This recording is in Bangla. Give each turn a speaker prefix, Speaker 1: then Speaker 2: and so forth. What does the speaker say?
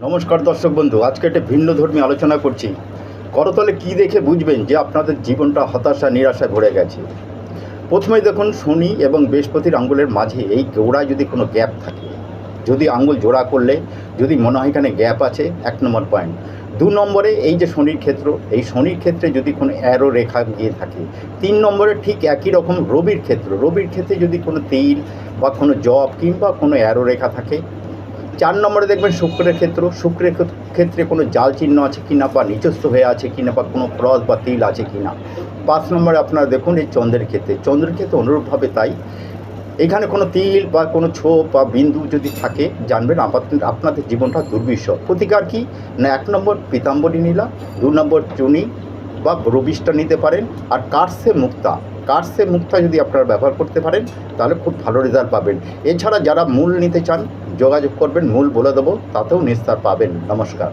Speaker 1: নমস্কার দর্শক বন্ধু, আজকে একটা ভিন্ন ধর্মী আলোচনা করছি। করতলে কি দেখে বুঝবেন যে আপনাদের জীবনটা হতাশা নিরাশায় ভরে গেছে। প্রথমেই দেখুন, শনি এবং বৃহস্পতির আঙ্গুলের মাঝে এই গোড়ায় যদি কোনো গ্যাপ থাকে, যদি আঙ্গুল জোড়া করলে যদি মনে হয় এখানে গ্যাপ আছে, 1 নম্বর পয়েন্ট। 2 নম্বরে এই যে শনির ক্ষেত্র, এই শনির ক্ষেত্রে যদি কোনো অ্যারো রেখা গিয়ে থাকে। 3 নম্বরে ঠিক একই রকম রবির ক্ষেত্রে যদি কোনো তিল বা কোনো জব কিংবা কোনো অ্যারো রেখা থাকে। 4 নম্বরে দেখবেন শুক্রের ক্ষেত্রে কোনো জাল চিহ্ন আছে কিনা, বা নিচস্থ হয়ে আছে কিনা, বা কোনো ক্রস বা তিল আছে কিনা। 5 নম্বরে আপনারা দেখুন এই চন্দ্রের ক্ষেত্রে অনুরূপভাবে তাই। এখানে কোনো তিল বা কোনো ছোপ বা বিন্দু যদি থাকে, জানবেন আপনাদের জীবনটা দুর্বিষহ। প্রতিকার কি না, 1 নম্বর পিতাম্বরী নীলা, 2 নম্বর চুনি বা রবিশটা নিতে পারেন। আর কার্সে মুক্তা যদি আপনারা ব্যবহার করতে পারেন তাহলে খুব ভালো রেজাল্ট পাবেন। এছাড়া যারা মূল নিতে চান যোগাযোগ করবেন, মূল বলে দেবো, তাতেও নিস্তার পাবেন। নমস্কার।